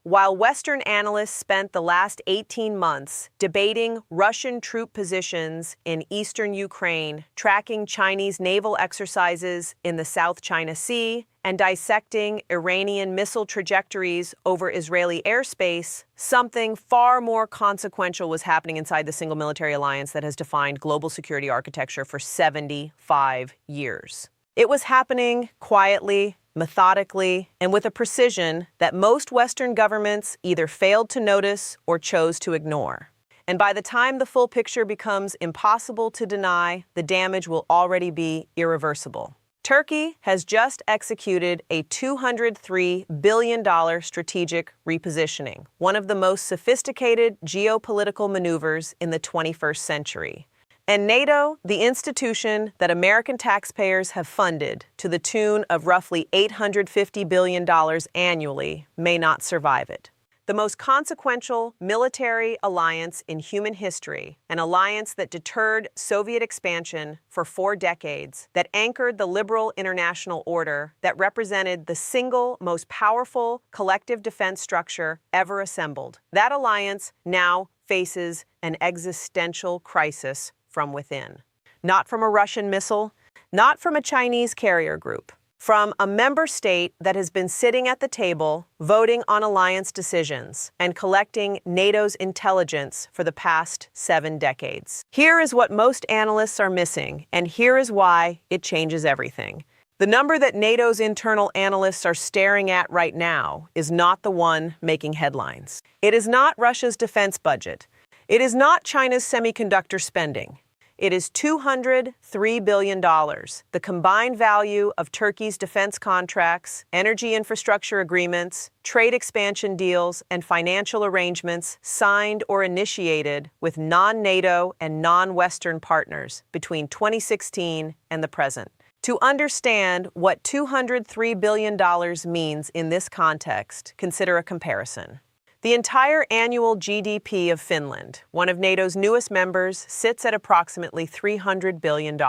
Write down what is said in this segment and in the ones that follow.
While Western analysts spent the last 18 months debating Russian troop positions in eastern Ukraine, tracking Chinese naval exercises in the South China Sea, and dissecting Iranian missile trajectories over Israeli airspace, something far more consequential was happening inside the single military alliance that has defined global security architecture for 75 years. It was happening quietly, methodically, and with a precision that most Western governments either failed to notice or chose to ignore. And by the time the full picture becomes impossible to deny, the damage will already be irreversible. Turkey has just executed a $203 billion strategic repositioning, one of the most sophisticated geopolitical maneuvers in the 21st century. And NATO, the institution that American taxpayers have funded to the tune of roughly $850 billion annually, may not survive it. The most consequential military alliance in human history, an alliance that deterred Soviet expansion for 4 decades, that anchored the liberal international order, that represented the single most powerful collective defense structure ever assembled. That alliance now faces an existential crisis from within. Not from a Russian missile, not from a Chinese carrier group. From a member state that has been sitting at the table, voting on alliance decisions, and collecting NATO's intelligence for the past 7 decades. Here is what most analysts are missing, and here is why it changes everything. The number that NATO's internal analysts are staring at right now is not the one making headlines. It is not Russia's defense budget. It is not China's semiconductor spending. It is $203 billion, the combined value of Turkey's defense contracts, energy infrastructure agreements, trade expansion deals, and financial arrangements signed or initiated with non-NATO and non-Western partners between 2016 and the present. To understand what $203 billion means in this context, consider a comparison. The entire annual GDP of Finland, one of NATO's newest members, sits at approximately $300 billion.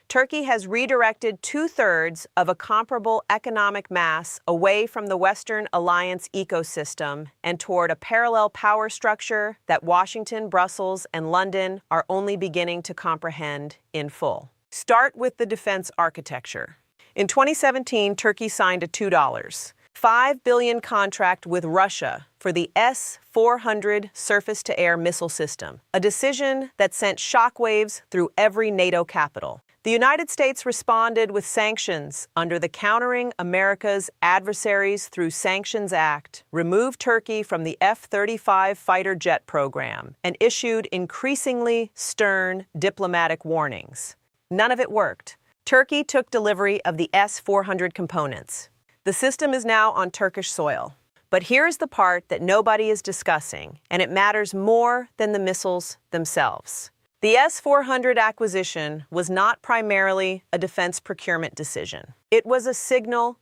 Turkey has redirected 2/3 of a comparable economic mass away from the Western alliance ecosystem and toward a parallel power structure that Washington, Brussels, and London are only beginning to comprehend in full. Start with the defense architecture. In 2017, Turkey signed a $5 billion contract with Russia for the S-400 surface-to-air missile system, a decision that sent shockwaves through every NATO capital. The United States responded with sanctions under the Countering America's Adversaries Through Sanctions Act, removed Turkey from the F-35 fighter jet program, and issued increasingly stern diplomatic warnings. None of it worked. Turkey took delivery of the S-400 components. The system is now on Turkish soil. But here's the part that nobody is discussing, and it matters more than the missiles themselves. The S-400 acquisition was not primarily a defense procurement decision. It was a signal,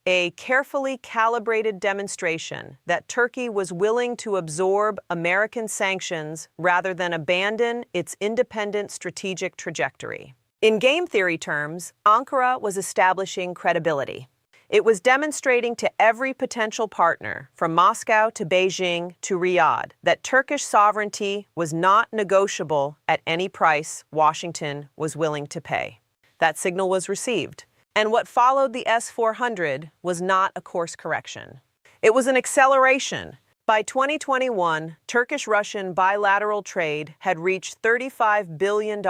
a carefully calibrated demonstration that Turkey was willing to absorb American sanctions rather than abandon its independent strategic trajectory. In game theory terms, Ankara was establishing credibility. It was demonstrating to every potential partner, from Moscow to Beijing to Riyadh, that Turkish sovereignty was not negotiable at any price Washington was willing to pay. That signal was received. And what followed the S-400 was not a course correction. It was an acceleration. By 2021, Turkish-Russian bilateral trade had reached $35 billion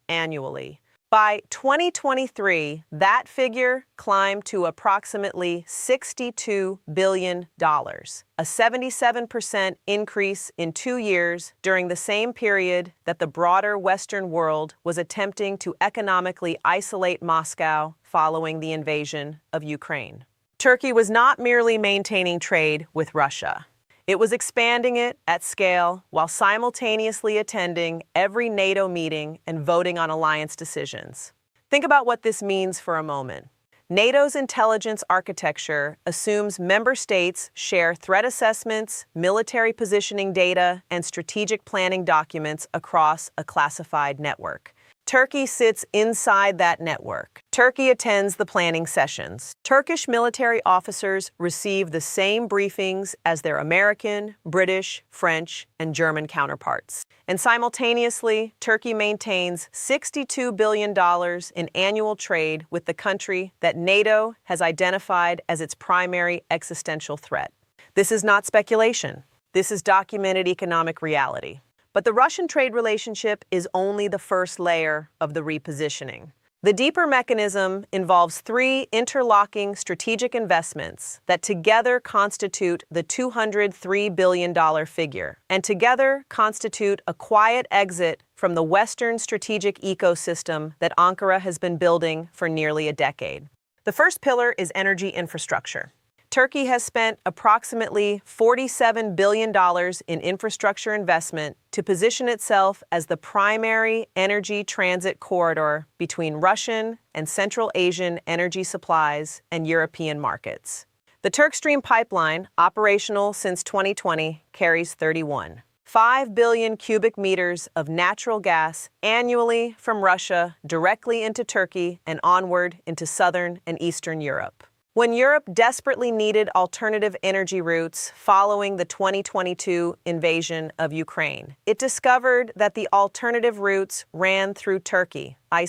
annually. By 2023, that figure climbed to approximately $62 billion, a 77% increase in 2 years during the same period that the broader Western world was attempting to economically isolate Moscow following the invasion of Ukraine. Turkey was not merely maintaining trade with Russia. It was expanding it at scale while simultaneously attending every NATO meeting and voting on alliance decisions. Think about what this means for a moment. NATO's intelligence architecture assumes member states share threat assessments, military positioning data, and strategic planning documents across a classified network. Turkey sits inside that network. Turkey attends the planning sessions. Turkish military officers receive the same briefings as their American, British, French, and German counterparts. And simultaneously, Turkey maintains $62 billion in annual trade with the country that NATO has identified as its primary existential threat. This is not speculation. This is documented economic reality. But the Russian trade relationship is only the first layer of the repositioning. The deeper mechanism involves three interlocking strategic investments that together constitute the $203 billion figure, and together constitute a quiet exit from the Western strategic ecosystem that Ankara has been building for nearly a decade. The first pillar is energy infrastructure. Turkey has spent approximately $47 billion in infrastructure investment to position itself as the primary energy transit corridor between Russian and Central Asian energy supplies and European markets. The Turk Stream pipeline, operational since 2020, carries 5 billion cubic meters of natural gas annually from Russia directly into Turkey and onward into southern and eastern Europe. When Europe desperately needed alternative energy routes following the 2022 invasion of Ukraine, it discovered that the alternative routes ran through Turkey. A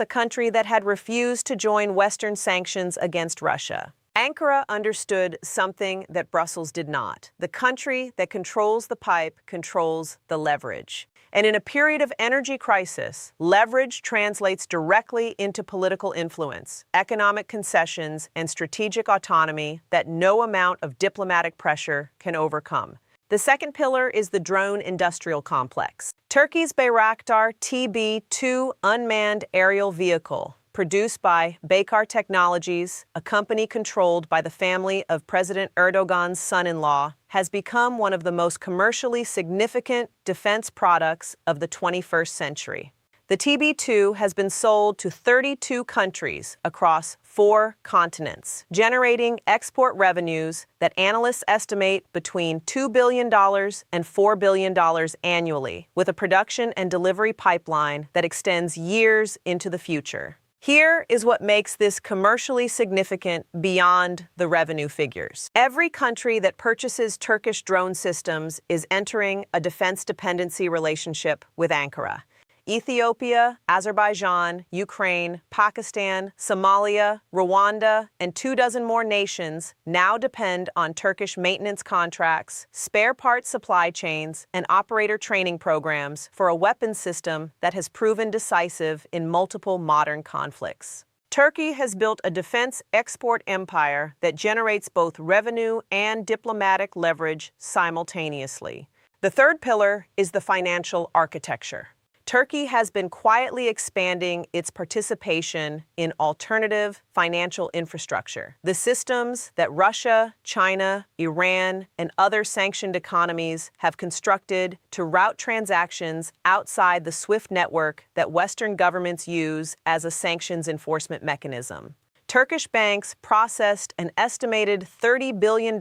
country that had refused to join Western sanctions against Russia. Ankara understood something that Brussels did not. The country that controls the pipe controls the leverage. And in a period of energy crisis, leverage translates directly into political influence, economic concessions, and strategic autonomy that no amount of diplomatic pressure can overcome. The second pillar is the drone industrial complex. Turkey's Bayraktar TB2 unmanned aerial vehicle, produced by Baykar Technologies, a company controlled by the family of President Erdogan's son-in-law, has become one of the most commercially significant defense products of the 21st century. The TB2 has been sold to 32 countries across 4 continents, generating export revenues that analysts estimate between $2 billion and $4 billion annually, with a production and delivery pipeline that extends years into the future. Here is what makes this commercially significant beyond the revenue figures. Every country that purchases Turkish drone systems is entering a defense dependency relationship with Ankara. Ethiopia, Azerbaijan, Ukraine, Pakistan, Somalia, Rwanda, and 24 more nations now depend on Turkish maintenance contracts, spare parts supply chains, and operator training programs for a weapons system that has proven decisive in multiple modern conflicts. Turkey has built a defense export empire that generates both revenue and diplomatic leverage simultaneously. The third pillar is the financial architecture. Turkey has been quietly expanding its participation in alternative financial infrastructure. The systems that Russia, China, Iran, and other sanctioned economies have constructed to route transactions outside the SWIFT network that Western governments use as a sanctions enforcement mechanism. Turkish banks processed an estimated $30 billion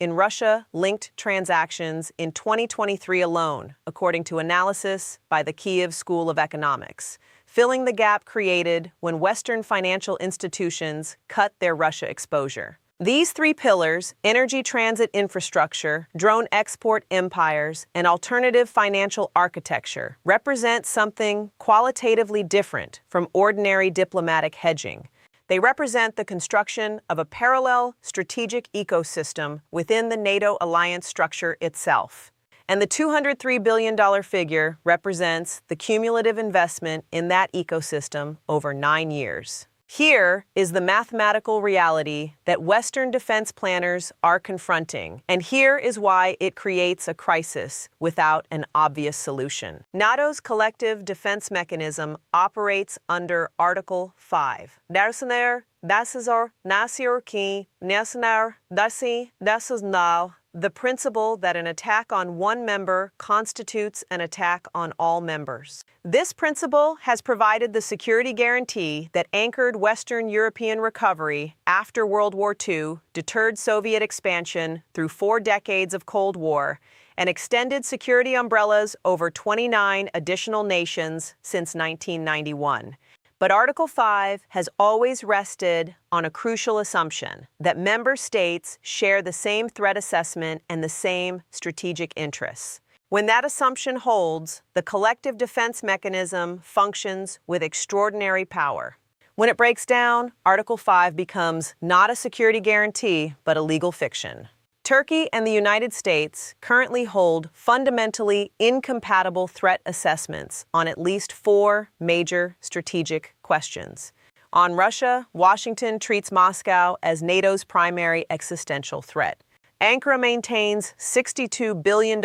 in Russia-linked transactions in 2023 alone, according to analysis by the Kyiv School of Economics, filling the gap created when Western financial institutions cut their Russia exposure. These 3 pillars, energy transit infrastructure, drone export empires, and alternative financial architecture, represent something qualitatively different from ordinary diplomatic hedging. They represent the construction of a parallel strategic ecosystem within the NATO alliance structure itself. And the $203 billion figure represents the cumulative investment in that ecosystem over 9 years. Here is the mathematical reality that Western defense planners are confronting, and here is why it creates a crisis without an obvious solution. NATO's collective defense mechanism operates under Article 5. The principle that an attack on one member constitutes an attack on all members. This principle has provided the security guarantee that anchored Western European recovery after World War II, deterred Soviet expansion through 4 decades of Cold War, and extended security umbrellas over 29 additional nations since 1991. But Article 5 has always rested on a crucial assumption that member states share the same threat assessment and the same strategic interests. When that assumption holds, the collective defense mechanism functions with extraordinary power. When it breaks down, Article 5 becomes not a security guarantee, but a legal fiction. Turkey and the United States currently hold fundamentally incompatible threat assessments on at least 4 major strategic questions. On Russia, Washington treats Moscow as NATO's primary existential threat. Ankara maintains $62 billion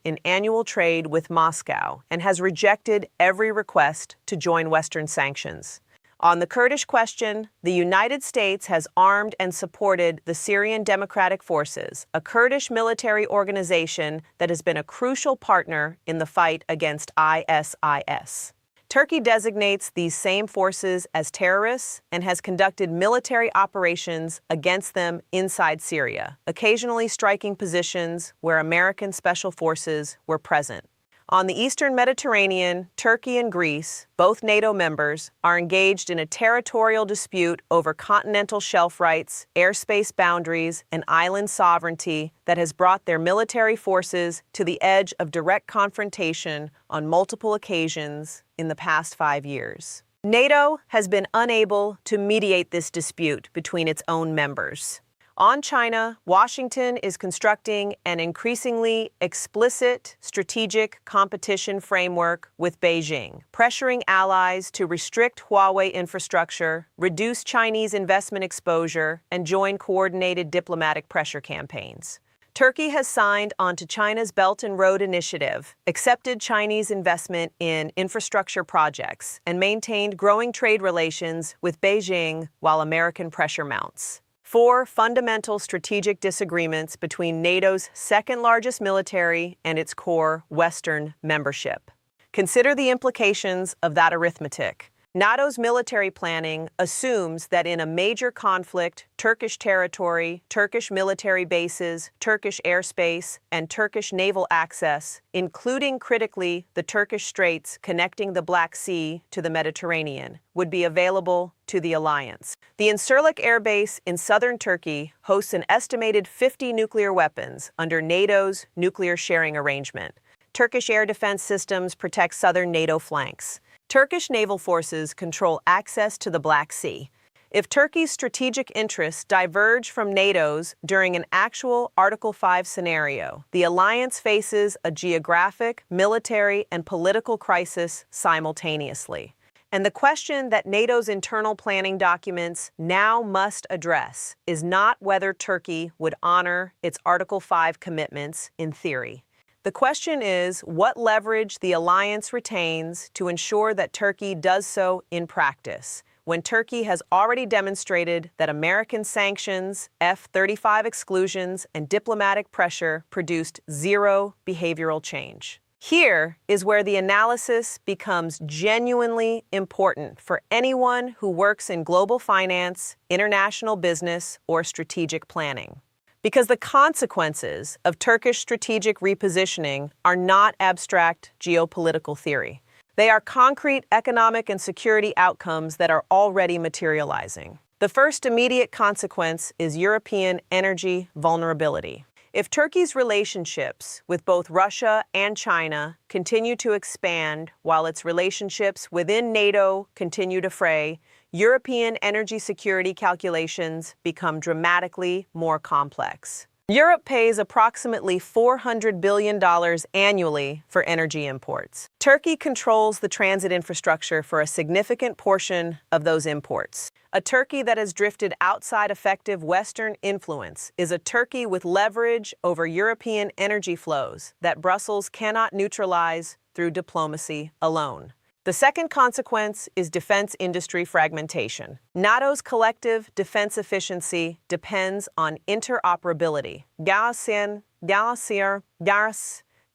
in annual trade with Moscow and has rejected every request to join Western sanctions. On the Kurdish question, the United States has armed and supported the Syrian Democratic Forces, a Kurdish military organization that has been a crucial partner in the fight against ISIS. Turkey designates these same forces as terrorists and has conducted military operations against them inside Syria, occasionally striking positions where American special forces were present. On the eastern Mediterranean, Turkey and Greece, both NATO members, are engaged in a territorial dispute over continental shelf rights, airspace boundaries, and island sovereignty that has brought their military forces to the edge of direct confrontation on multiple occasions in the past 5 years. NATO has been unable to mediate this dispute between its own members. On China, Washington is constructing an increasingly explicit strategic competition framework with Beijing, pressuring allies to restrict Huawei infrastructure, reduce Chinese investment exposure, and join coordinated diplomatic pressure campaigns. Turkey has signed onto China's Belt and Road Initiative, accepted Chinese investment in infrastructure projects, and maintained growing trade relations with Beijing while American pressure mounts. 4 fundamental strategic disagreements between NATO's second-largest military and its core Western membership. Consider the implications of that arithmetic. NATO's military planning assumes that in a major conflict, Turkish territory, Turkish military bases, Turkish airspace, and Turkish naval access, including critically the Turkish straits connecting the Black Sea to the Mediterranean, would be available to the alliance. The Incirlik Air Base in southern Turkey hosts an estimated 50 nuclear weapons under NATO's nuclear sharing arrangement. Turkish air defense systems protect southern NATO flanks. Turkish naval forces control access to the Black Sea. If Turkey's strategic interests diverge from NATO's during an actual Article 5 scenario, the alliance faces a geographic, military, and political crisis simultaneously. And the question that NATO's internal planning documents now must address is not whether Turkey would honor its Article 5 commitments in theory. The question is what leverage the alliance retains to ensure that Turkey does so in practice, when Turkey has already demonstrated that American sanctions, F-35 exclusions, and diplomatic pressure produced zero behavioral change. Here is where the analysis becomes genuinely important for anyone who works in global finance, international business, or strategic planning. Because the consequences of Turkish strategic repositioning are not abstract geopolitical theory. They are concrete economic and security outcomes that are already materializing. The first immediate consequence is European energy vulnerability. If Turkey's relationships with both Russia and China continue to expand while its relationships within NATO continue to fray, European energy security calculations become dramatically more complex. Europe pays approximately $400 billion annually for energy imports. Turkey controls the transit infrastructure for a significant portion of those imports. A Turkey that has drifted outside effective Western influence is a Turkey with leverage over European energy flows that Brussels cannot neutralize through diplomacy alone. The second consequence is defense industry fragmentation. NATO's collective defense efficiency depends on interoperability.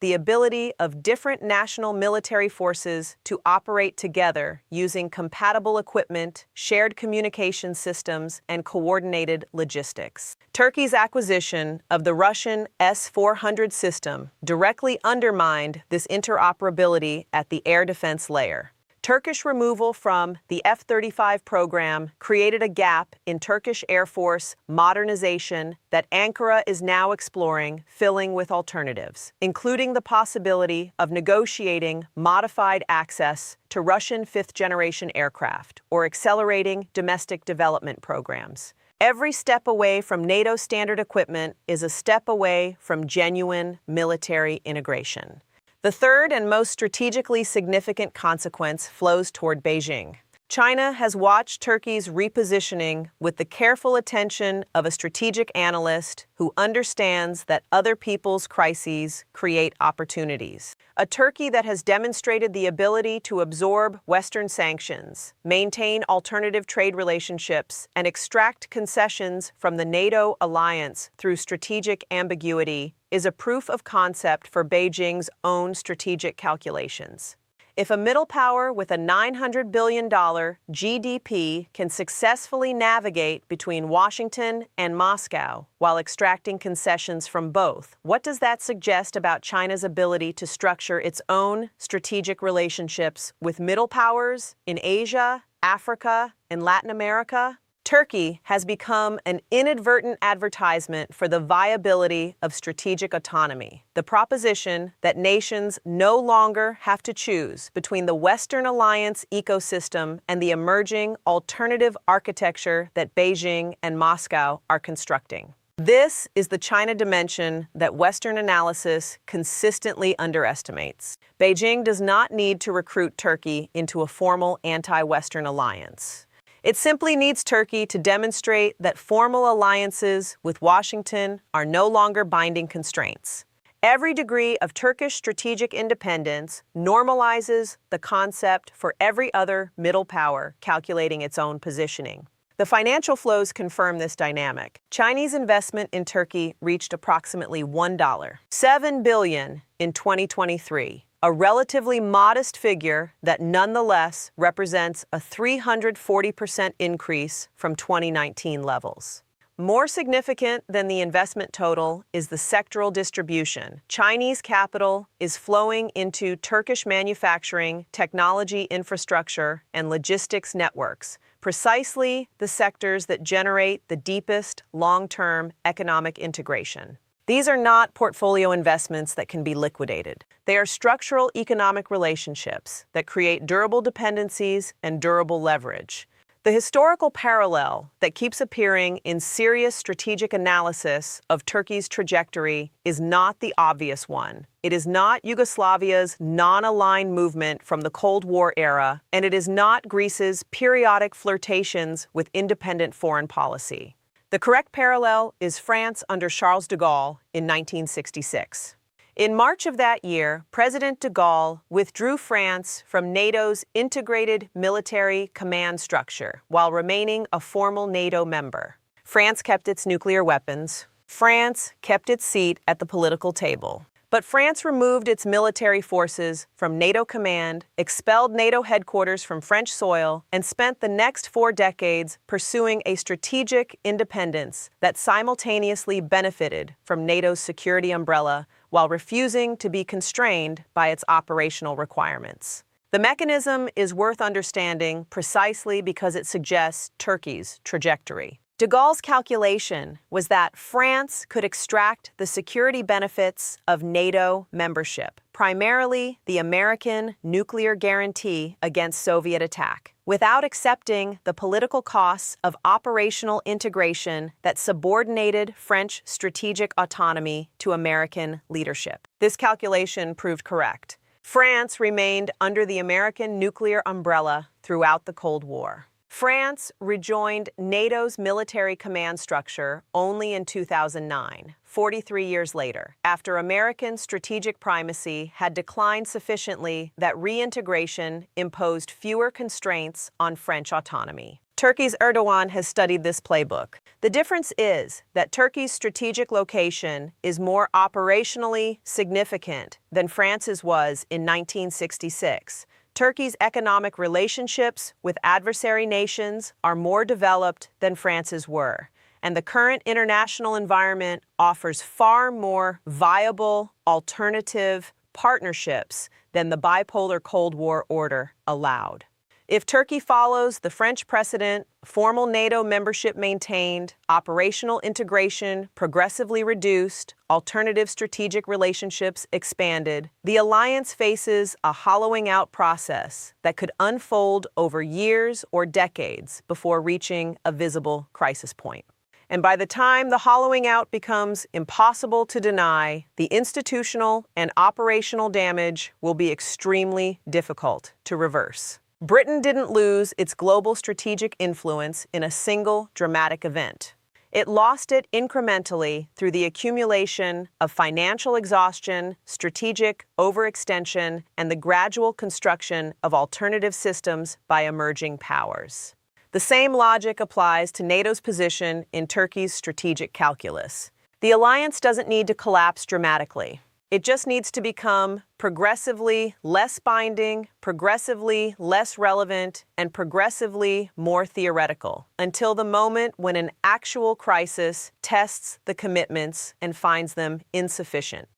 the ability of different national military forces to operate together using compatible equipment, shared communication systems, and coordinated logistics. Turkey's acquisition of the Russian S-400 system directly undermined this interoperability at the air defense layer. Turkish removal from the F-35 program created a gap in Turkish Air Force modernization that Ankara is now exploring, filling with alternatives, including the possibility of negotiating modified access to Russian fifth-generation aircraft or accelerating domestic development programs. Every step away from NATO standard equipment is a step away from genuine military integration. The third and most strategically significant consequence flows toward Beijing. China has watched Turkey's repositioning with the careful attention of a strategic analyst who understands that other people's crises create opportunities. A Turkey that has demonstrated the ability to absorb Western sanctions, maintain alternative trade relationships, and extract concessions from the NATO alliance through strategic ambiguity is a proof of concept for Beijing's own strategic calculations. If a middle power with a $900 billion GDP can successfully navigate between Washington and Moscow while extracting concessions from both, what does that suggest about China's ability to structure its own strategic relationships with middle powers in Asia, Africa, and Latin America? Turkey has become an inadvertent advertisement for the viability of strategic autonomy, the proposition that nations no longer have to choose between the Western alliance ecosystem and the emerging alternative architecture that Beijing and Moscow are constructing. This is the China dimension that Western analysis consistently underestimates. Beijing does not need to recruit Turkey into a formal anti-Western alliance. It simply needs Turkey to demonstrate that formal alliances with Washington are no longer binding constraints. Every degree of Turkish strategic independence normalizes the concept for every other middle power calculating its own positioning. The financial flows confirm this dynamic. Chinese investment in Turkey reached approximately $7 billion in 2023. A relatively modest figure that nonetheless represents a 340% increase from 2019 levels. More significant than the investment total is the sectoral distribution. Chinese capital is flowing into Turkish manufacturing, technology infrastructure, and logistics networks, precisely the sectors that generate the deepest long-term economic integration. These are not portfolio investments that can be liquidated. They are structural economic relationships that create durable dependencies and durable leverage. The historical parallel that keeps appearing in serious strategic analysis of Turkey's trajectory is not the obvious one. It is not Yugoslavia's non-aligned movement from the Cold War era, and it is not Greece's periodic flirtations with independent foreign policy. The correct parallel is France under Charles de Gaulle in 1966. In March of that year, President de Gaulle withdrew France from NATO's integrated military command structure while remaining a formal NATO member. France kept its nuclear weapons. France kept its seat at the political table. But France removed its military forces from NATO command, expelled NATO headquarters from French soil, and spent the next 4 decades pursuing a strategic independence that simultaneously benefited from NATO's security umbrella while refusing to be constrained by its operational requirements. The mechanism is worth understanding precisely because it suggests Turkey's trajectory. De Gaulle's calculation was that France could extract the security benefits of NATO membership, primarily the American nuclear guarantee against Soviet attack, without accepting the political costs of operational integration that subordinated French strategic autonomy to American leadership. This calculation proved correct. France remained under the American nuclear umbrella throughout the Cold War. France rejoined NATO's military command structure only in 2009, 43 years later, after American strategic primacy had declined sufficiently that reintegration imposed fewer constraints on French autonomy. Turkey's Erdogan has studied this playbook. The difference is that Turkey's strategic location is more operationally significant than France's was in 1966. Turkey's economic relationships with adversary nations are more developed than France's were, and the current international environment offers far more viable, alternative partnerships than the bipolar Cold War order allowed. If Turkey follows the French precedent, formal NATO membership maintained, operational integration progressively reduced, alternative strategic relationships expanded, the alliance faces a hollowing out process that could unfold over years or decades before reaching a visible crisis point. And by the time the hollowing out becomes impossible to deny, the institutional and operational damage will be extremely difficult to reverse. Britain didn't lose its global strategic influence in a single dramatic event. It lost it incrementally through the accumulation of financial exhaustion, strategic overextension, and the gradual construction of alternative systems by emerging powers. The same logic applies to NATO's position in Turkey's strategic calculus. The alliance doesn't need to collapse dramatically. It just needs to become progressively less binding, progressively less relevant, and progressively more theoretical, until the moment when an actual crisis tests the commitments and finds them insufficient.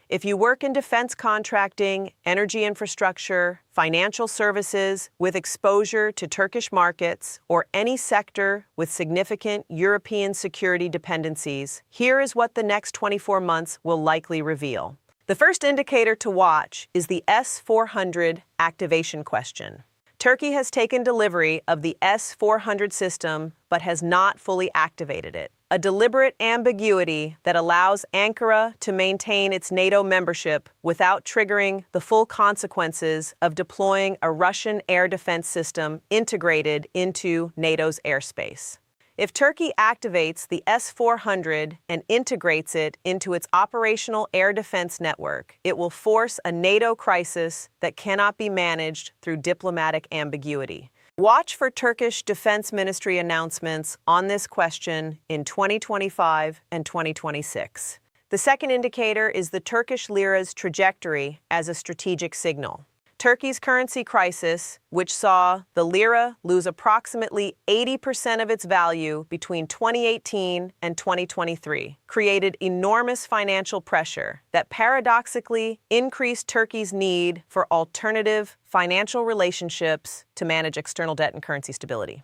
If you work in defense contracting, energy infrastructure, financial services with exposure to Turkish markets, or any sector with significant European security dependencies, here is what the next 24 months will likely reveal. The first indicator to watch is the S-400 activation question. Turkey has taken delivery of the S-400 system but has not fully activated it, a deliberate ambiguity that allows Ankara to maintain its NATO membership without triggering the full consequences of deploying a Russian air defense system integrated into NATO's airspace. If Turkey activates the S-400 and integrates it into its operational air defense network, it will force a NATO crisis that cannot be managed through diplomatic ambiguity. Watch for Turkish Defense Ministry announcements on this question in 2025 and 2026. The second indicator is the Turkish lira's trajectory as a strategic signal. Turkey's currency crisis, which saw the lira lose approximately 80% of its value between 2018 and 2023, created enormous financial pressure that paradoxically increased Turkey's need for alternative financial relationships to manage external debt and currency stability.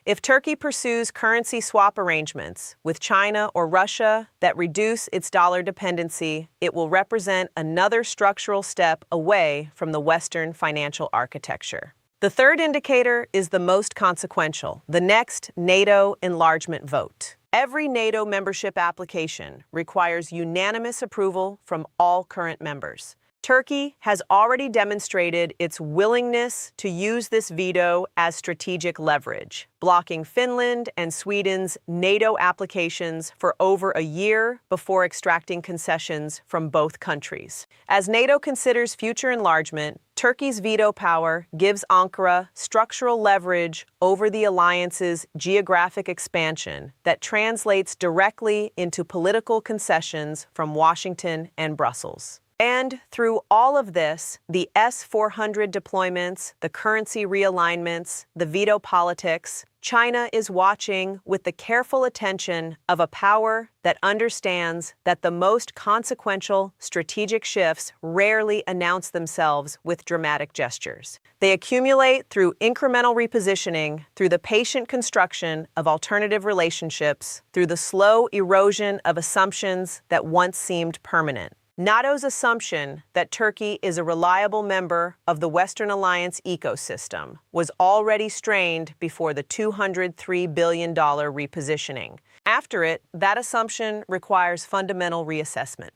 If Turkey pursues currency swap arrangements with China or Russia that reduce its dollar dependency, it will represent another structural step away from the Western financial architecture. The third indicator is the most consequential, the next NATO enlargement vote. Every NATO membership application requires unanimous approval from all current members. Turkey has already demonstrated its willingness to use this veto as strategic leverage, blocking Finland and Sweden's NATO applications for over a year before extracting concessions from both countries. As NATO considers future enlargement, Turkey's veto power gives Ankara structural leverage over the alliance's geographic expansion that translates directly into political concessions from Washington and Brussels. And through all of this, the S-400 deployments, the currency realignments, the veto politics, China is watching with the careful attention of a power that understands that the most consequential strategic shifts rarely announce themselves with dramatic gestures. They accumulate through incremental repositioning, through the patient construction of alternative relationships, through the slow erosion of assumptions that once seemed permanent. NATO's assumption that Turkey is a reliable member of the Western Alliance ecosystem was already strained before the $203 billion repositioning. After it, that assumption requires fundamental reassessment.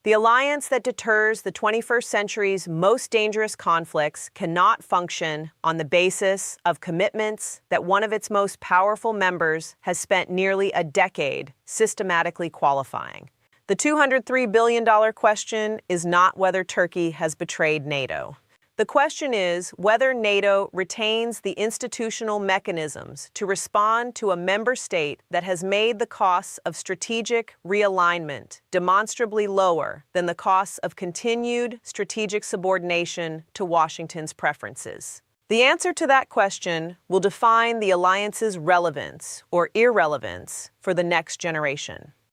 The alliance that deters the 21st century's most dangerous conflicts cannot function on the basis of commitments that one of its most powerful members has spent nearly a decade systematically qualifying. The $203 billion question is not whether Turkey has betrayed NATO. The question is whether NATO retains the institutional mechanisms to respond to a member state that has made the costs of strategic realignment demonstrably lower than the costs of continued strategic subordination to Washington's preferences. The answer to that question will define the alliance's relevance or irrelevance for the next generation.